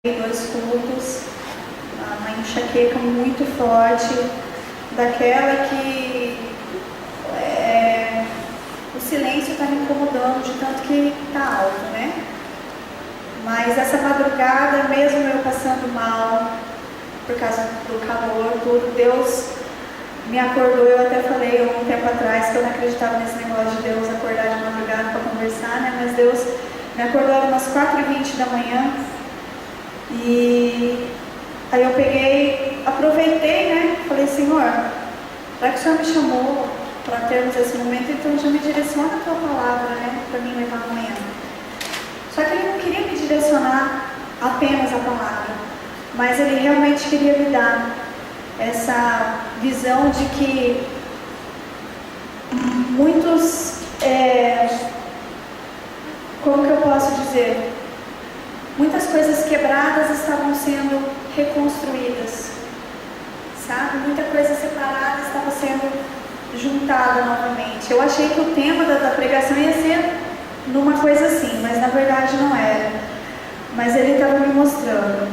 2 cultos, uma enxaqueca muito forte, daquela que o silêncio está me incomodando de tanto que está alto, né? Mas essa madrugada, mesmo eu passando mal, por causa do calor, tudo, Deus me acordou. Eu até falei um tempo atrás que eu não acreditava nesse negócio de Deus acordar de madrugada para conversar, né? Mas Deus me acordou, era umas 4h20 da manhã. E aí eu peguei, aproveitei, né? Falei, Senhor, já que o Senhor me chamou para termos esse momento, então já me direciona a tua palavra, né? Para mim levar amanhã. Só que ele não queria me direcionar apenas a palavra, mas ele realmente queria me dar essa visão de que muitos, como que eu posso dizer? Muitas coisas quebradas estavam sendo reconstruídas, sabe? Muita coisa separada estava sendo juntada novamente. Eu achei que o tema da pregação ia ser numa coisa assim, mas na verdade não era. Mas ele estava me mostrando.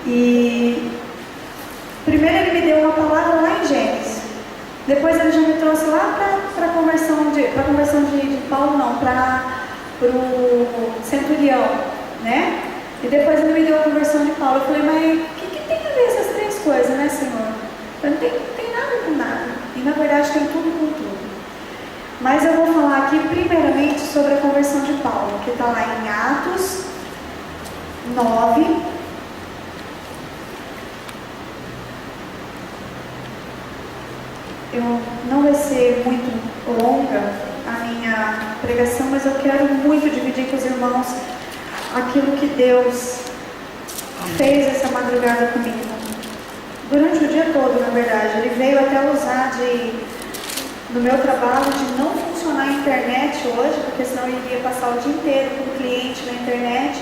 E primeiro ele me deu uma palavra lá em Gênesis. Depois ele já me trouxe lá para a conversão de Paulo, não, para o centurião. Né? E depois ele me deu a conversão de Paulo. Eu falei, mas o que tem a ver essas três coisas, né, Senhor? Não tem nada com nada. E na verdade tem tudo com tudo. Mas eu vou falar aqui primeiramente sobre a conversão de Paulo, que está lá em Atos 9. Não vai ser muito longa a minha pregação, mas eu quero muito dividir com os irmãos aquilo que Deus fez essa madrugada comigo. Durante o dia todo, na verdade. Ele veio até usar no meu trabalho de não funcionar a internet hoje, porque senão eu iria passar o dia inteiro com o cliente na internet,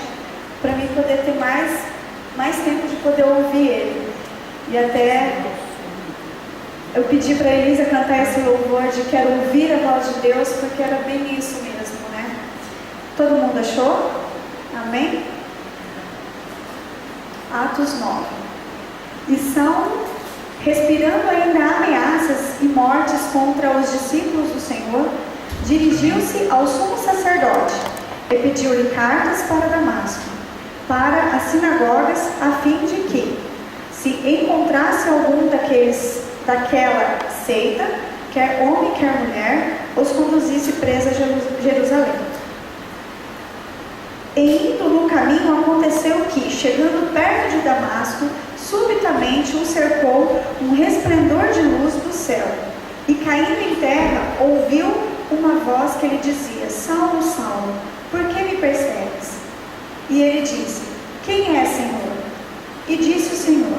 para mim poder ter mais tempo de poder ouvir ele. E até eu pedi para a Elisa cantar esse louvor de quero ouvir a voz de Deus, porque era bem isso mesmo, né? Todo mundo achou? Amém? Atos 9. E Saulo, respirando ainda ameaças e mortes contra os discípulos do Senhor, dirigiu-se ao sumo sacerdote e pediu-lhe cartas para Damasco, para as sinagogas, a fim de que, se encontrasse algum daquela seita, quer homem, quer mulher, os conduzisse preso a Jerusalém. E indo no caminho, aconteceu que, chegando perto de Damasco, subitamente o cercou um resplendor de luz do céu. E caindo em terra, ouviu uma voz que lhe dizia, Saulo, Saulo, por que me persegues? E ele disse, quem é, Senhor? E disse o Senhor,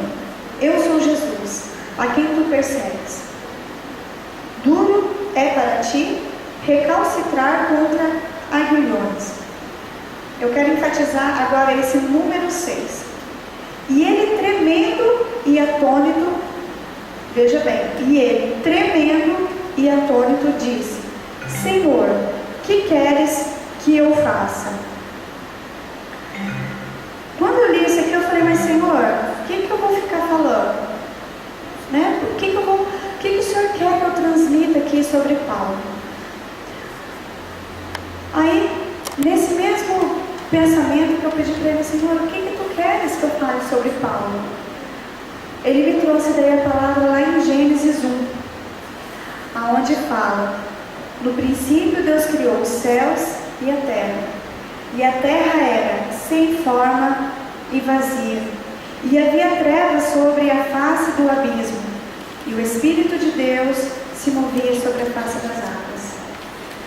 eu sou Jesus, a quem tu persegues. Duro é para ti recalcitrar contra aguilhões. Eu quero enfatizar agora esse número 6. E ele tremendo e atônito, veja bem, e ele tremendo e atônito disse, Senhor, que queres que eu faça? Quando eu li isso aqui, eu falei, mas Senhor, o que eu vou ficar falando? Né? O que o Senhor quer que eu transmita aqui sobre Paulo? Aí, nesse mesmo pensamento que eu pedi para ele, Senhor, o que tu queres que eu fale sobre Paulo? Ele me trouxe daí a palavra lá em Gênesis 1, aonde fala, no princípio Deus criou os céus e a terra era sem forma e vazia, e havia trevas sobre a face do abismo, e o Espírito de Deus se movia sobre a face das águas.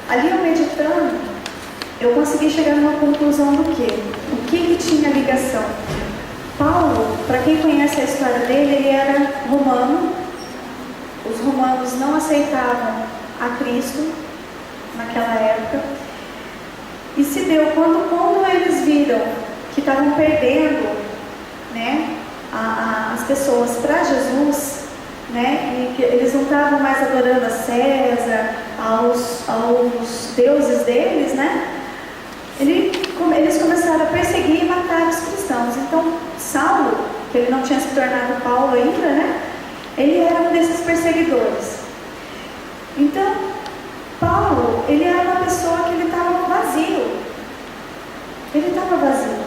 Ali eu meditando, eu consegui chegar numa conclusão do quê? O que tinha ligação? Paulo, para quem conhece a história dele, ele era romano. Os romanos não aceitavam a Cristo naquela época. E se deu quando eles viram que estavam perdendo, né, as pessoas para Jesus, né, e que eles não estavam mais adorando a César, aos deuses deles, né? Ele eles começaram a perseguir e matar os cristãos. Então, Saulo, que ele não tinha se tornado Paulo ainda, né? Ele era um desses perseguidores. Então, Paulo, ele era uma pessoa que ele estava vazio. Ele estava vazio.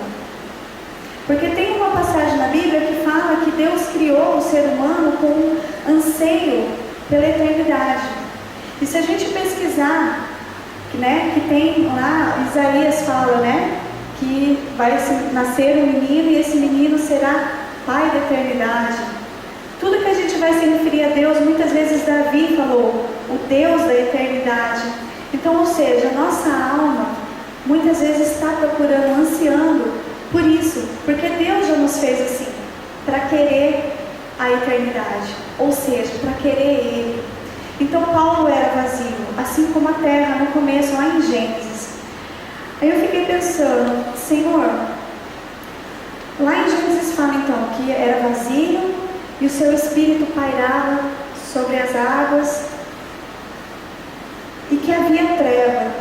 Porque tem uma passagem na Bíblia que fala que Deus criou o ser humano com um anseio pela eternidade. E se a gente pesquisar, né, que tem lá, Isaías fala, né, que vai nascer um menino e esse menino será pai da eternidade. Tudo que a gente vai se referir a Deus, muitas vezes Davi falou, o Deus da eternidade. Então, ou seja, a nossa alma muitas vezes está procurando, ansiando por isso, porque Deus já nos fez assim, para querer a eternidade, ou seja, para querer Ele. Então Paulo era vazio, assim como a terra no começo, lá em Gênesis. Aí eu fiquei pensando, Senhor, lá em Gênesis fala então que era vazio e o seu espírito pairava sobre as águas e que havia treva.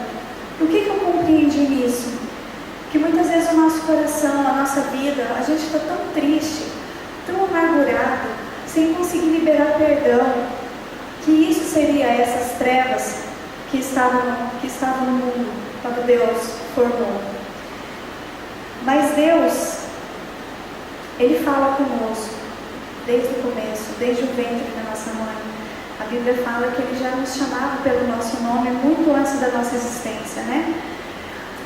O que eu compreendi nisso? Que muitas vezes o nosso coração, a nossa vida, a gente está tão triste, tão amargurado, sem conseguir liberar perdão, que isso seria essas trevas que estavam no mundo, quando Deus formou. Mas Deus, Ele fala conosco, desde o começo, desde o ventre da nossa mãe. A Bíblia fala que Ele já nos chamava pelo nosso nome muito antes da nossa existência, né?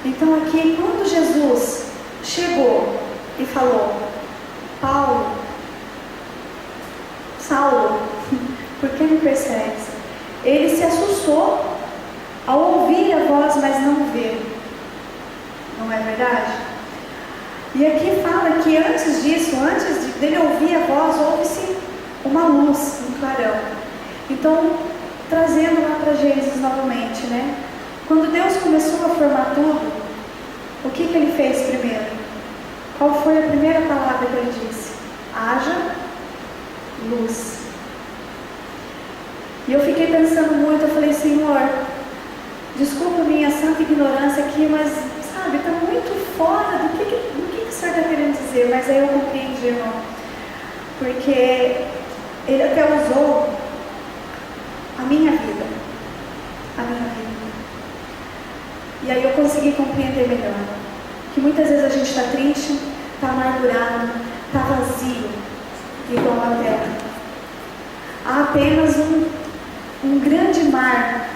Então aqui, quando Jesus chegou e falou, Saulo, por que me persegues? Ele se assustou ao ouvir a voz, mas não ver. Não é verdade? E aqui fala que antes disso, dele ouvir a voz, houve-se uma luz, um clarão. Então, trazendo lá para Gênesis novamente, né? Quando Deus começou a formar tudo, o que Ele fez primeiro? Qual foi a primeira palavra que Ele disse? Haja luz. E eu fiquei pensando muito, eu falei, Senhor, desculpa a minha santa ignorância aqui, mas, sabe, está muito fora do que o Senhor está querendo dizer. Mas aí eu compreendi, irmão, porque Ele até usou a minha vida. E aí eu consegui compreender melhor que muitas vezes a gente está triste, está amargurado, está vazio, igual a terra. Há apenas um grande mar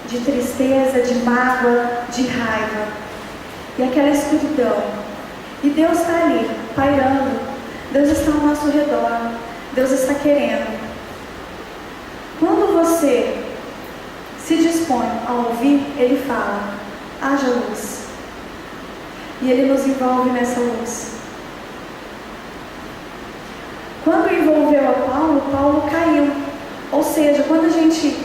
de tristeza, de mágoa, de raiva e aquela escuridão. E Deus está ali, pairando. Deus está ao nosso redor. Deus está querendo. Quando você se dispõe a ouvir, Ele fala, haja luz. E Ele nos envolve nessa luz. Quando envolveu a Paulo caiu. Ou seja, quando a gente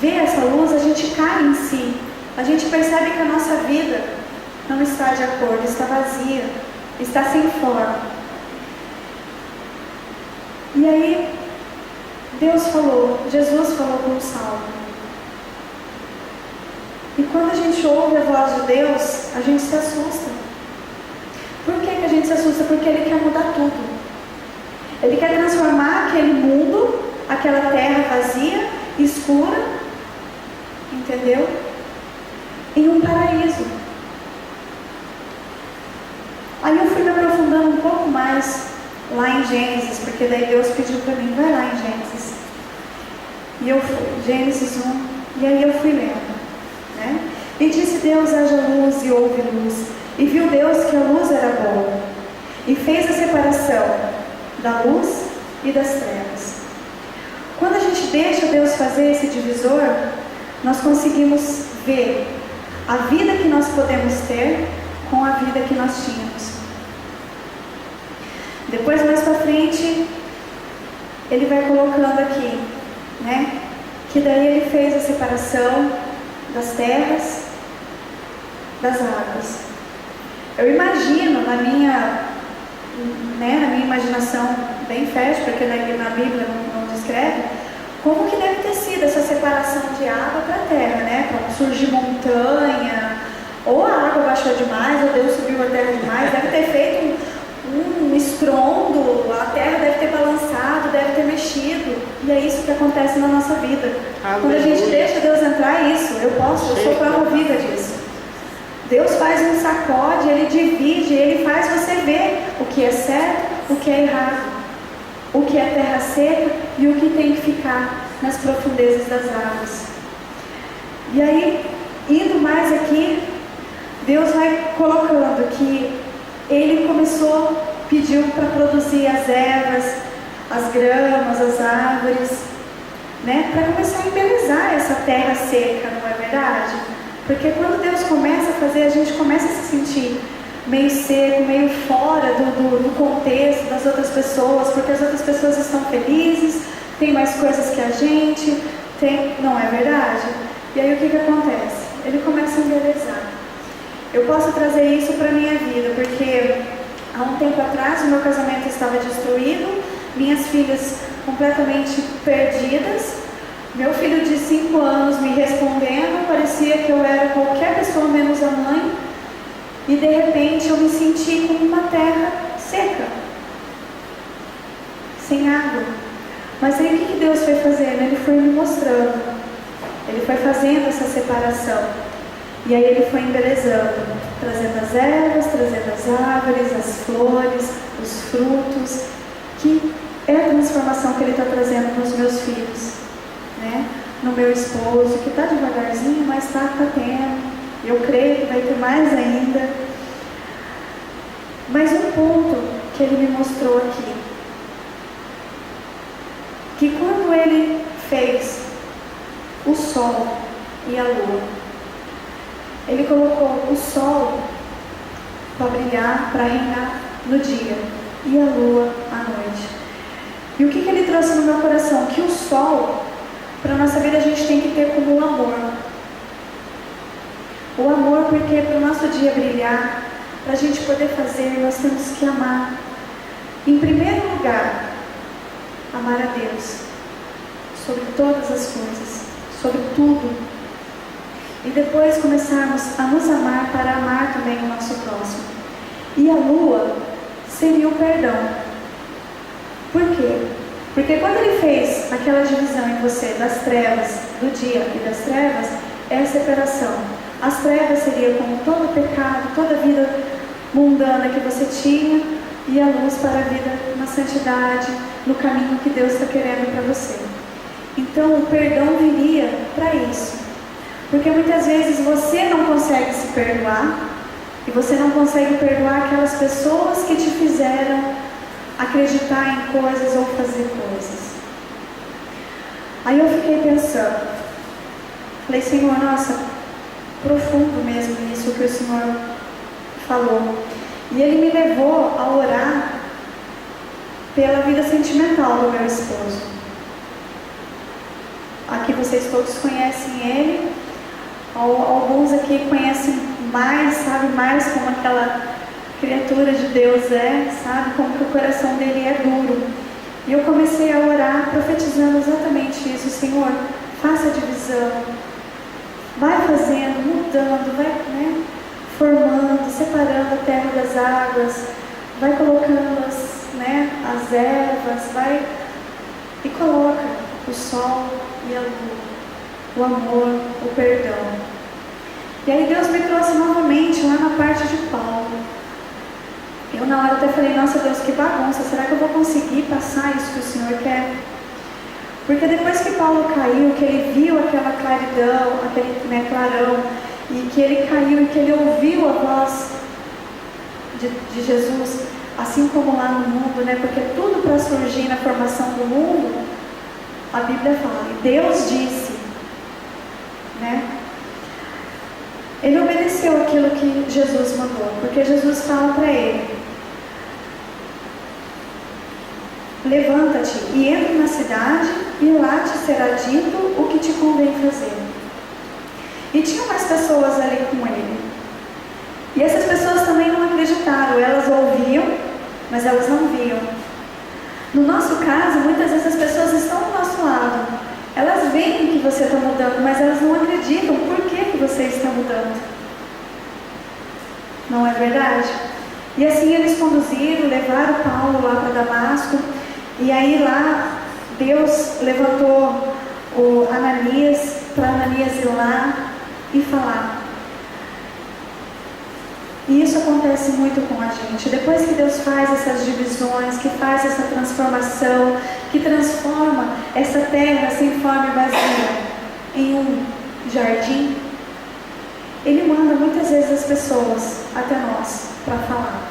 vê essa luz, a gente cai em si. A gente percebe que a nossa vida não está de acordo, está vazia, está sem forma. E aí, Jesus falou com Saulo. E quando a gente ouve a voz de Deus, a gente se assusta. Por que a gente se assusta? Porque Ele quer mudar tudo. Ele quer transformar aquele mundo, aquela terra vazia, escura, entendeu? Em um paraíso. Aí eu fui me aprofundando um pouco mais lá em Gênesis, porque daí Deus pediu para mim, vai lá em Gênesis. E eu fui, Gênesis 1, e aí eu fui lendo, né? E disse Deus, haja luz, e houve luz. E viu Deus que a luz era boa, e fez a separação da luz e das trevas. Quando a gente deixa Deus fazer esse divisor, nós conseguimos ver a vida que nós podemos ter com a vida que nós tínhamos. Depois, mais para frente, Ele vai colocando aqui, né? Que daí Ele fez a separação das terras, das águas. Eu imagino na minha imaginação bem fértil, porque na Bíblia não descreve, como que deve ter sido essa separação de água para a terra, né? Para surgir montanha, Ou a água baixou demais, ou Deus subiu a terra demais, deve ter feito um estrondo, a terra deve ter balançado, deve ter mexido. E é isso que acontece na nossa vida. Aleluia. Quando a gente deixa Deus entrar, é isso. Eu sou prova viva disso. Deus faz um sacode, Ele divide, Ele faz você ver o que é certo, o que é errado, o que é terra seca e o que tem que ficar nas profundezas das águas. E aí, indo mais aqui, Deus vai colocando que Ele pediu para produzir as ervas, as gramas, as árvores, né? Para começar a embelezar essa terra seca, não é verdade? Porque quando Deus começa a fazer, a gente começa a se sentir meio seco, meio fora do contexto das outras pessoas, porque as outras pessoas estão felizes, tem mais coisas que a gente, não é verdade? E aí o que acontece? Ele começa a embelezar. Eu posso trazer isso para a minha vida, porque há um tempo atrás o meu casamento estava destruído, minhas filhas completamente perdidas, meu filho de 5 anos me respondendo, parecia que eu era qualquer pessoa menos a mãe, e de repente eu me senti como uma terra seca, sem água. Mas aí o que Deus foi fazendo? Ele foi me mostrando, Ele foi fazendo essa separação. E aí Ele foi embelezando, trazendo as ervas, trazendo as árvores, as flores, os frutos, que é a transformação que Ele está trazendo nos meus filhos, né? No meu esposo, que está devagarzinho, mas está tendo. Eu creio que vai ter mais ainda. Mas um ponto que Ele me mostrou aqui, que quando Ele fez o sol e a lua, Ele colocou o sol para brilhar, para reinar no dia, e a lua à noite. E o que Ele trouxe no meu coração? Que o sol, para a nossa vida, a gente tem que ter como o amor. O amor, porque para o nosso dia brilhar, para a gente poder fazer, nós temos que amar. Em primeiro lugar, amar a Deus sobre todas as coisas, sobre tudo. E depois começarmos a nos amar para amar também o nosso próximo. E a lua seria o perdão. Por quê? Porque quando Ele fez aquela divisão em você das trevas, do dia e das trevas, é a separação. As trevas seria como todo o pecado, toda a vida mundana que você tinha, e a luz para a vida na santidade, no caminho que Deus está querendo para você. Então o perdão viria para isso. Porque muitas vezes você não consegue se perdoar, e você não consegue perdoar aquelas pessoas que te fizeram acreditar em coisas ou fazer coisas. Aí eu fiquei pensando, falei, Senhor, nossa, profundo mesmo isso que o Senhor falou. E Ele me levou a orar pela vida sentimental do meu esposo. Aqui vocês todos conhecem ele, alguns aqui conhecem mais, sabe mais como aquela criatura de Deus sabe como que o coração dele é duro. E eu comecei a orar profetizando exatamente isso. Senhor, faça a divisão, vai fazendo, mudando, vai, né, formando, separando a terra das águas, vai colocando as ervas, vai e coloca o sol e a lua, o amor, o perdão. E aí Deus me trouxe novamente lá na parte de Paulo. Eu na hora até falei, nossa Deus, que bagunça, será que eu vou conseguir passar isso que o Senhor quer? Porque depois que Paulo caiu, que ele viu aquela claridão, aquele clarão, e que ele caiu e que ele ouviu a voz de Jesus, assim como lá no mundo, né? Porque tudo para surgir na formação do mundo, a Bíblia fala, e Deus disse, né? Ele obedeceu aquilo que Jesus mandou, porque Jesus fala para ele, levanta-te e entra na cidade, e lá te será dito o que te convém fazer. E tinha mais pessoas ali com ele. E essas pessoas também não acreditaram, elas ouviam, mas elas não viam. No nosso caso, muitas vezes as pessoas estão do nosso lado. Elas veem que você está mudando, mas elas não acreditam por que você está mudando. Não é verdade? E assim eles conduziram, levaram Paulo lá para Damasco. E aí lá Deus levantou o Ananias, para Ananias ir lá e falar. E isso acontece muito com a gente. Depois que Deus faz essas divisões, que faz essa transformação, que transforma essa terra sem forma e vazia em um jardim, Ele manda muitas vezes as pessoas até nós para falar,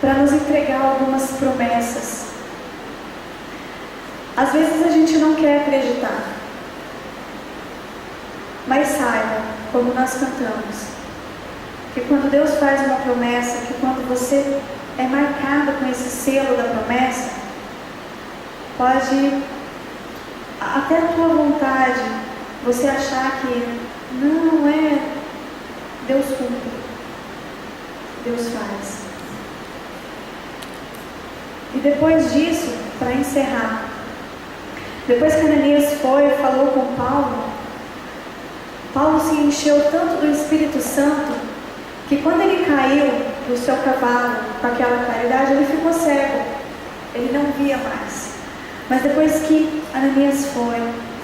para nos entregar algumas promessas. Às vezes a gente não quer acreditar, mas saiba, como nós cantamos, que quando Deus faz uma promessa, que quando você é marcado com esse selo da promessa, pode, até a tua vontade, você achar que não é, Deus cumpre, Deus faz. E depois disso, para encerrar, depois que Ananias foi e falou com Paulo, Paulo se encheu tanto do Espírito Santo, que quando ele caiu do seu cavalo com aquela claridade, ele ficou cego, ele não via mais. Mas depois que Ananias foi,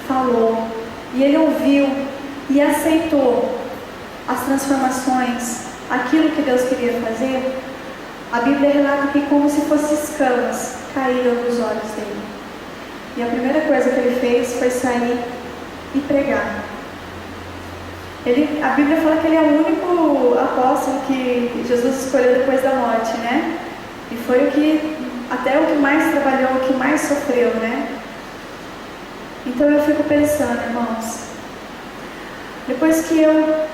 falou, e ele ouviu e aceitou as transformações, aquilo que Deus queria fazer, a Bíblia relata que como se fossem escamas caíram dos olhos dele. E a primeira coisa que ele fez foi sair e pregar. A Bíblia fala que ele é o único apóstolo que Jesus escolheu depois da morte, né? E foi até o que mais trabalhou, o que mais sofreu, né? Então eu fico pensando, irmãos, depois que eu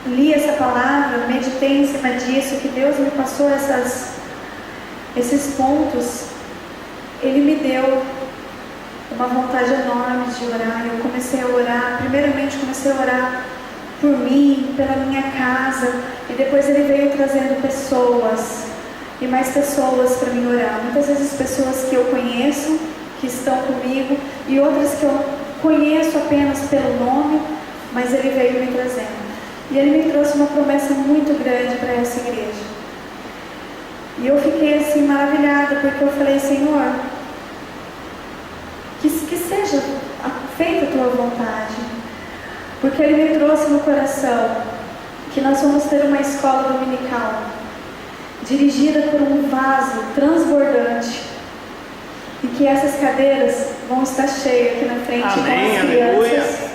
li essa palavra, meditei em cima disso, que Deus me passou esses pontos, Ele me deu uma vontade enorme de orar. Eu comecei a orar, primeiramente comecei a orar por mim, pela minha casa, e depois Ele veio trazendo pessoas, e mais pessoas para mim orar. Muitas vezes pessoas que eu conheço, que estão comigo, e outras que eu conheço apenas pelo nome, mas Ele veio me trazendo. E Ele me trouxe uma promessa muito grande para essa igreja. E eu fiquei assim maravilhada, porque eu falei, Senhor, que seja feita a Tua vontade. Porque Ele me trouxe no coração que nós vamos ter uma escola dominical, dirigida por um vaso transbordante, e que essas cadeiras vão estar cheias aqui na frente. Amém, com as crianças,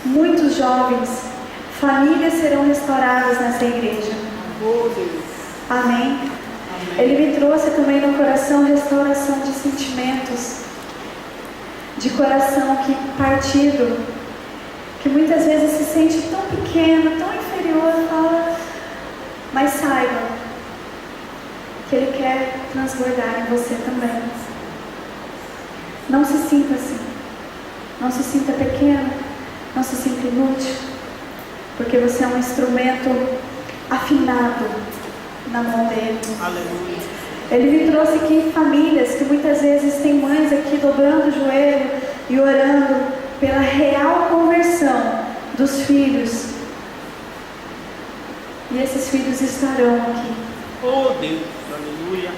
muitos jovens, famílias serão restauradas nessa igreja. Amém. Ele me trouxe também no coração restauração de sentimentos, de coração que partido, que muitas vezes se sente tão pequeno, tão inferior, fala, mas saiba que Ele quer transbordar em você também. Não se sinta assim, não se sinta pequeno, não se sinta inútil, porque você é um instrumento afinado na mão dele. Aleluia. Ele me trouxe aqui famílias que muitas vezes tem mães aqui dobrando o joelho e orando pela real conversão dos filhos. E esses filhos estarão aqui. Oh Deus, aleluia.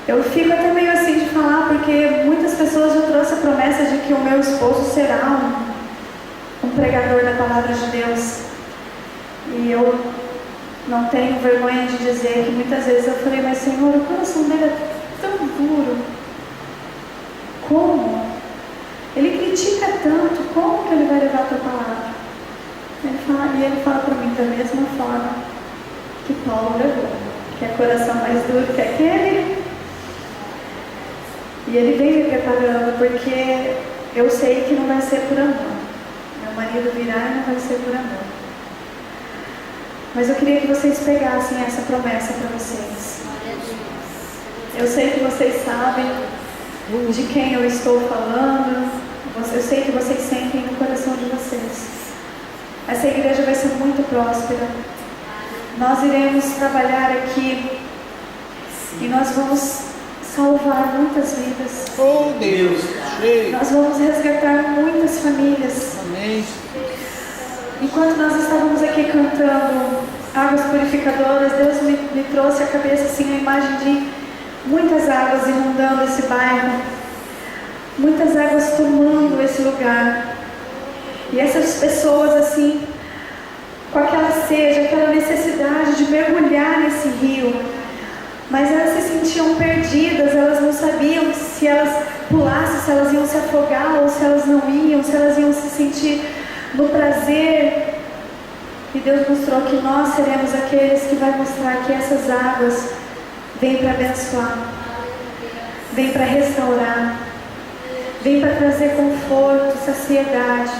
Eu fico até meio assim de falar, porque muitas pessoas já trouxeram a promessa de que o meu esposo será um pregador da palavra de Deus. E eu não tenho vergonha de dizer que muitas vezes eu falei, mas Senhor, o coração dele é tão duro. Como? Ele critica tanto, como que ele vai levar a tua palavra? Ele fala para mim da mesma forma que Paulo levou, que é coração mais duro que aquele. E ele vem me preparando, porque eu sei que não vai ser por amor. Meu marido virá e não vai ser por amor. Mas eu queria que vocês pegassem essa promessa para vocês. Eu sei que vocês sabem de quem eu estou falando. Eu sei que vocês sentem no coração de vocês. Essa igreja vai ser muito próspera. Nós iremos trabalhar aqui e nós vamos salvar muitas vidas. Oh Deus, nós vamos resgatar muitas famílias. Amém. Enquanto nós estávamos aqui cantando águas purificadoras, Deus me trouxe à cabeça assim a imagem de muitas águas inundando esse bairro, muitas águas tomando esse lugar. E essas pessoas assim, com aquela sede, aquela necessidade de mergulhar nesse rio, mas elas se sentiam perdidas, elas não sabiam se elas pulassem, se elas iam se afogar ou se elas não iam, se elas iam se sentir no prazer. E Deus mostrou que nós seremos aqueles que vai mostrar que essas águas vêm para abençoar, vêm para restaurar, vêm para trazer conforto, saciedade,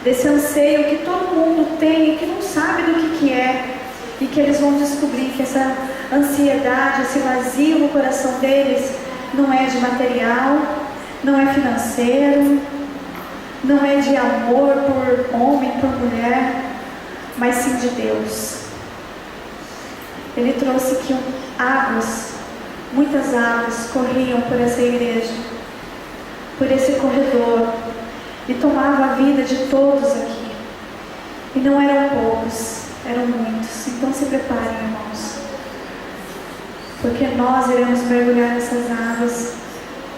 desse anseio que todo mundo tem e que não sabe do que é, e que eles vão descobrir que essa ansiedade, esse vazio no coração deles não é de material, não é financeiro, não é de amor por homem, por mulher, mas sim de Deus. Ele trouxe que águas, muitas águas corriam por essa igreja, por esse corredor, e tomava a vida de todos aqui. E não eram poucos, eram muitos. Então se preparem, irmãos, porque nós iremos mergulhar nessas águas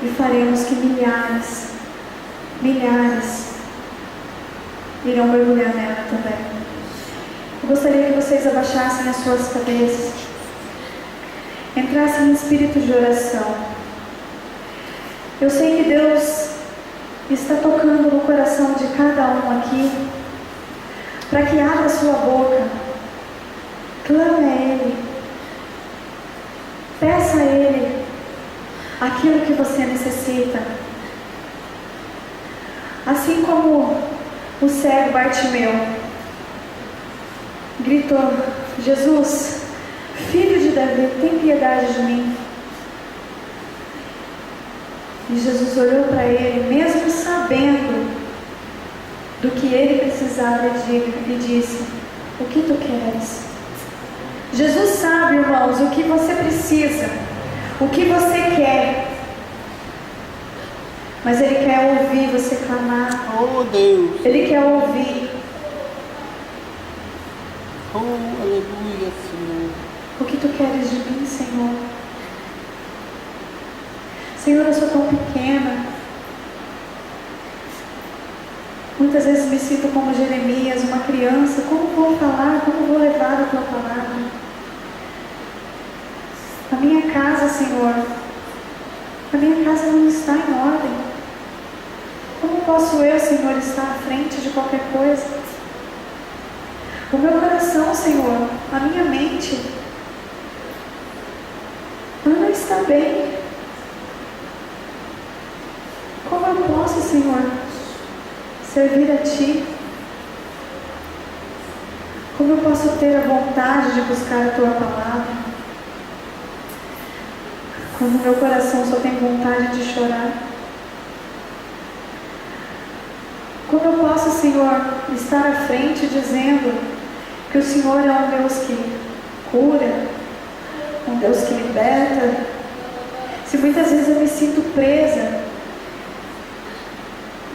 e faremos que milhares irão mergulhar nela também. Eu gostaria que vocês abaixassem as suas cabeças, entrassem em espírito de oração. Eu sei que Deus está tocando no coração de cada um aqui, para que abra sua boca, clame a Ele, peça a Ele aquilo que você necessita. Assim como o cego Bartimeu gritou: Jesus, filho de Davi, tem piedade de mim. E Jesus olhou para ele, mesmo sabendo do que ele precisava, e disse: o que tu queres? Jesus sabe, irmãos, o que você precisa, o que você quer, mas Ele quer ouvir você clamar. Oh, Deus. Ele quer ouvir. Oh, aleluia, Senhor. O que tu queres de mim, Senhor? Senhor, eu sou tão pequena. Muitas vezes me sinto como Jeremias, uma criança. Como vou falar? Como vou levar a tua palavra? A minha casa, Senhor, a minha casa não está em ordem. Como posso eu, Senhor, estar à frente de qualquer coisa? O meu coração, Senhor, a minha mente, ela não está bem. Como eu posso, Senhor, servir a Ti? Como eu posso ter a vontade de buscar a Tua palavra, quando meu coração só tem vontade de chorar? Como eu posso, Senhor, estar à frente dizendo que o Senhor é um Deus que cura, um Deus que liberta, se muitas vezes eu me sinto presa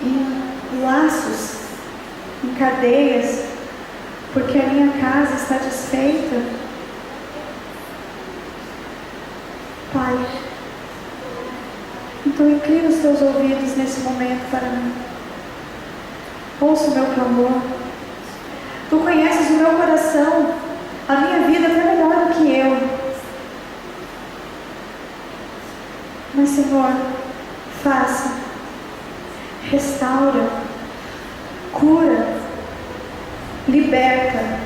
em laços, em cadeias, porque a minha casa está desfeita? Pai, então inclina os teus ouvidos nesse momento para mim. Ouça o meu clamor. Tu conheces o meu coração, a minha vida é melhor do que eu. Mas, Senhor, faça, restaura, cura, liberta.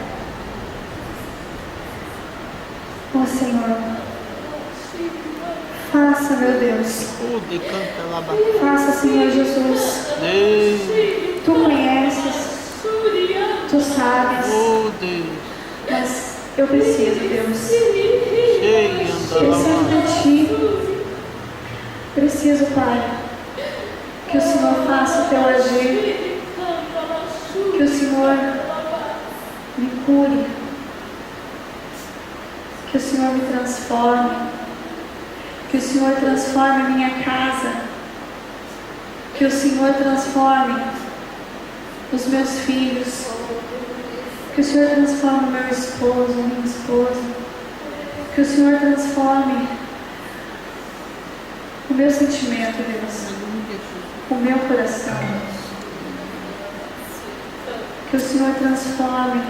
Ó Senhor, faça, meu Deus. Faça, Senhor Jesus. Tu conheces, Tu sabes, mas eu preciso, Deus. Preciso de Ti. Preciso, Pai, que o Senhor faça o Teu agir, que o Senhor me cure, que o Senhor me transforme, que o Senhor transforme a minha casa, que o Senhor transforme os meus filhos, Que o Senhor transforme meu esposo, minha esposa. Que o Senhor transforme o meu sentimento, Deus. O meu coração. Que o Senhor transforme.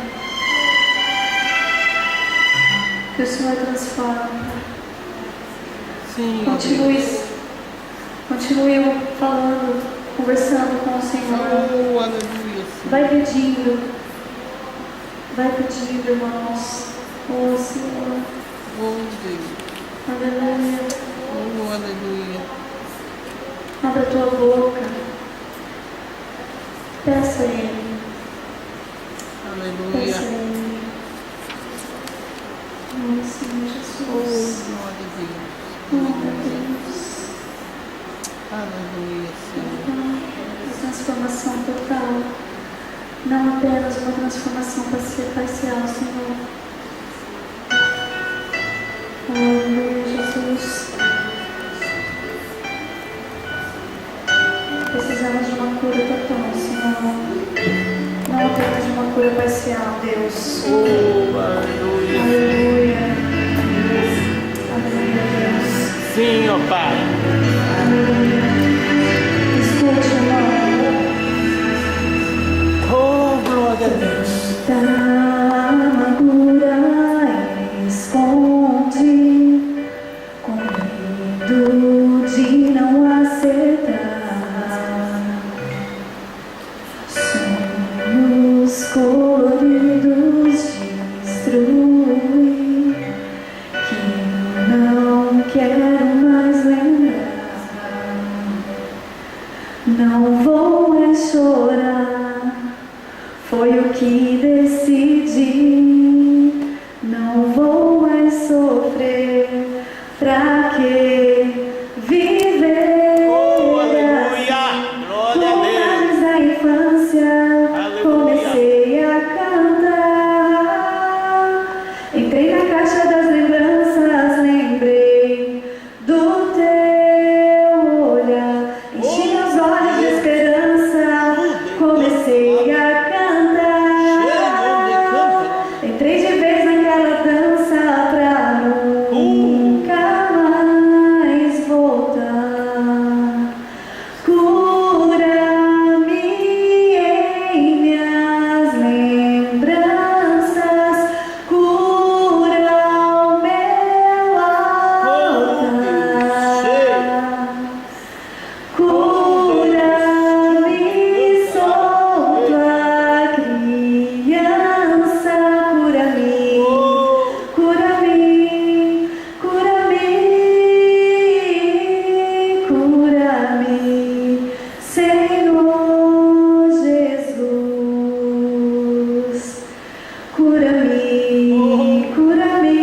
Que o Senhor transforme. Sim, Continue falando, conversando com o Senhor. Oh, aleluia, Senhor. Vai pedindo, irmãos. Oh, Senhor. Oh, Deus. Aleluia. Oh, aleluia. Abra a tua boca. Peça a Ele. Aleluia. Peça a Ele. Oh, Senhor Oh, Jesus. glória a Deus. Oh, meu Deus. Aleluia, Senhor. Transformação total. Não apenas uma transformação parcial, Senhor. Aleluia, Jesus. Precisamos de uma cura total, Senhor. Não apenas de uma cura parcial, Deus. Oh, aleluia. Aleluia. Aleluia, Deus. Sim, ó Pai. Aleluia. Escute, irmão. Oh, glória a Deus. Da amargura esconde, com medo de não acertar. Sonhos coloridos destruir, que eu não quero mais lembrar. Não vou mais chorar, foi o que decidi. Não vou mais sofrer, pra que viver? Oh, aleluia. Glória a Deus. Saudades da infância, Aleluia. comecei a cantar. Entrei na caixa das lembranças, lembrei do teu olhar. Enchi meus olhos de esperança, comecei a cantar. Entrei de vez naquela dança pra nunca mais voltar. Cura-me em minhas lembranças, cura o meu altar. Cura-me, sou tua criança, cura-me, cura-me, cura-me, cura-me, Senhor Jesus. Cura-me, cura-me,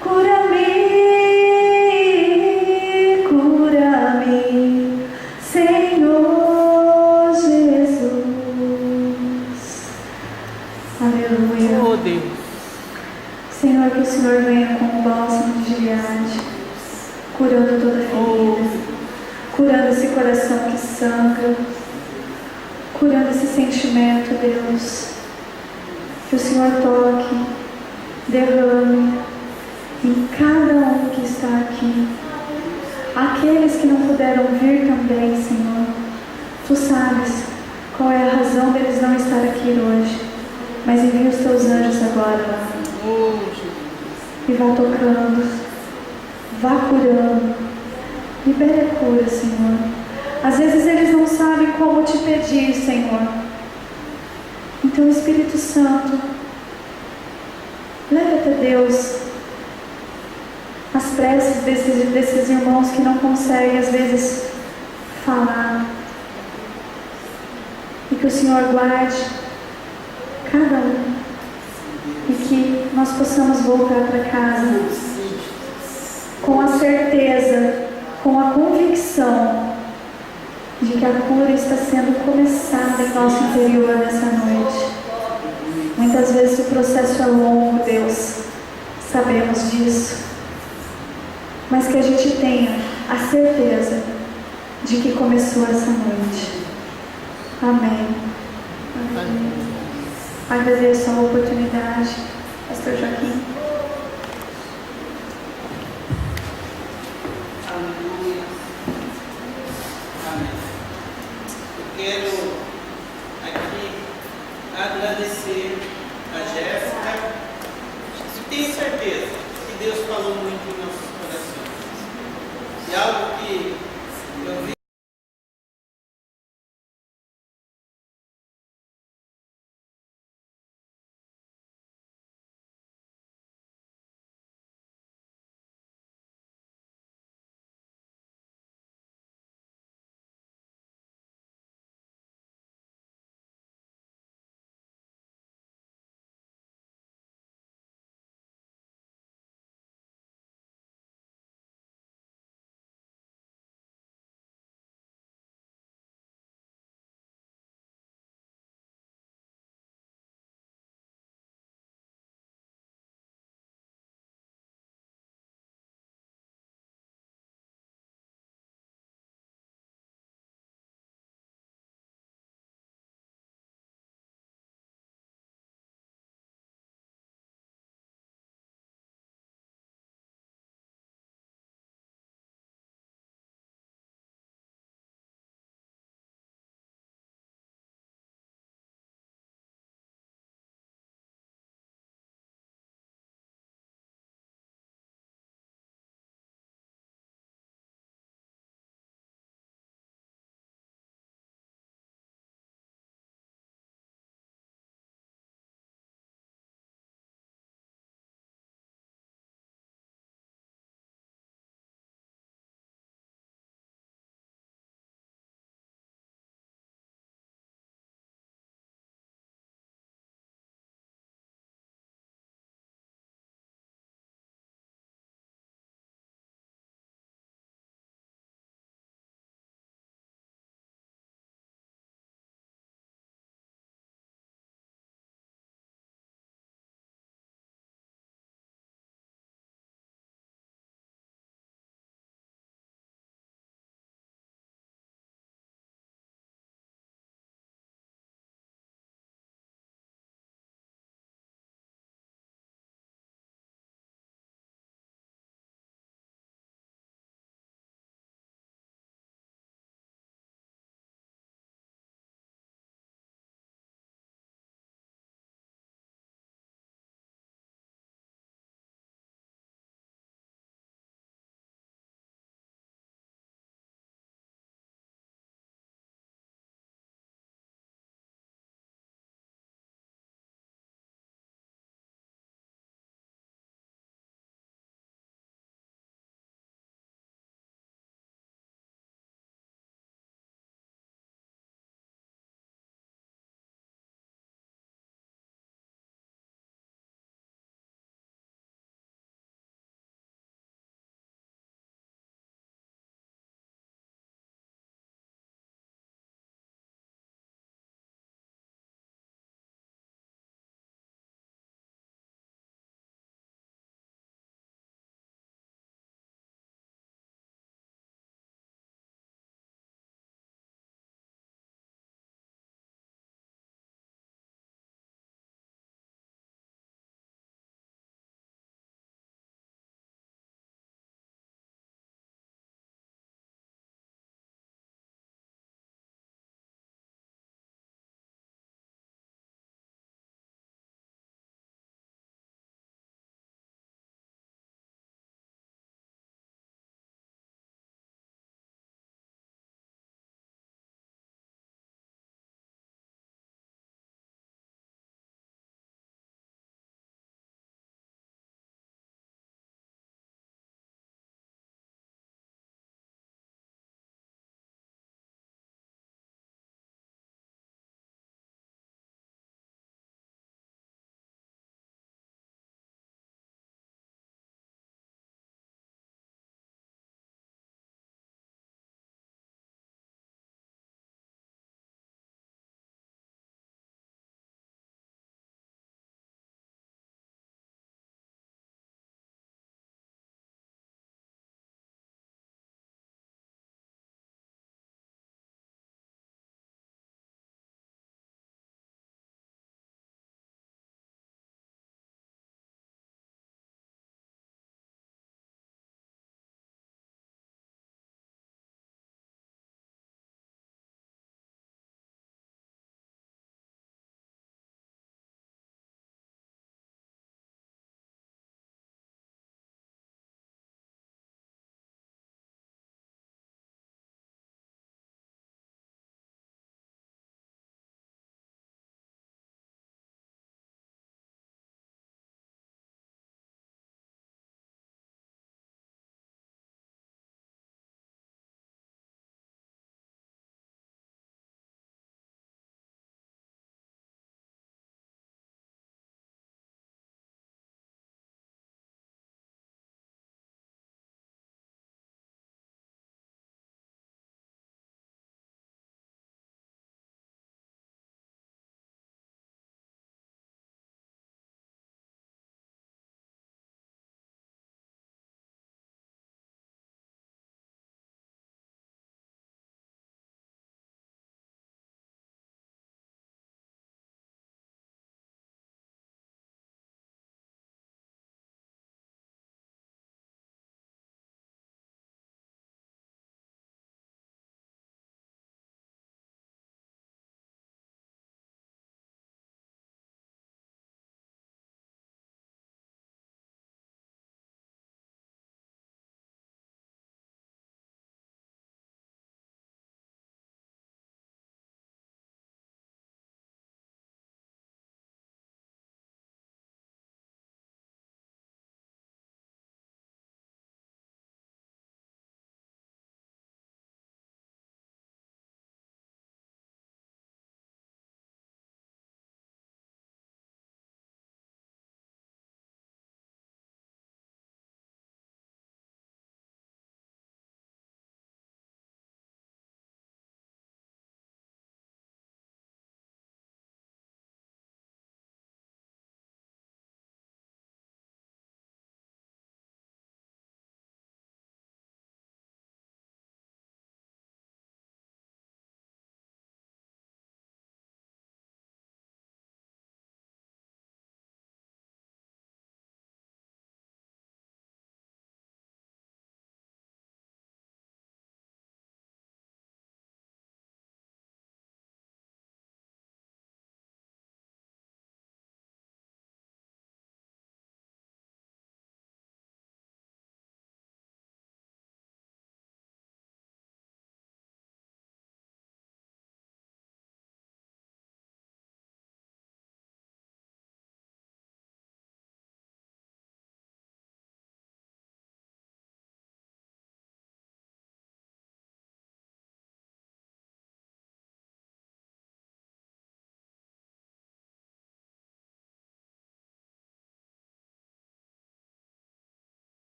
cura-me, cura-me, Senhor Jesus. Aleluia. Oh, Deus. Senhor, que o Senhor venha com o bálsamo de Gileade, curando toda ferida, curando esse coração que sangra, curando esse sentimento, Deus. Que o Senhor toque, derrame em cada um que está aqui. Aqueles que não puderam vir também, Senhor. Tu sabes qual é a razão deles não estar aqui hoje. Mas envia os teus anjos agora lá. Oh, Jesus. E vá tocando, vá curando, libere a cura, Senhor. Às vezes eles não sabem como te pedir, Senhor. Então, Espírito Santo, leve até Deus as preces desses irmãos que não conseguem, às vezes, falar. E que o Senhor guarde cada um. E que nós possamos voltar para casa com a certeza, com a convicção de que a cura está sendo começada em nosso interior nessa noite. Muitas vezes o processo é longo, Deus, sabemos disso, mas que a gente tenha a certeza de que começou essa noite. Amém. Amém. Agradeço a oportunidade, Pastor Joaquim. Aleluia. Amém. Eu quero aqui agradecer a Jéssica e tenho certeza que Deus falou muito em nossos corações. E algo que eu vi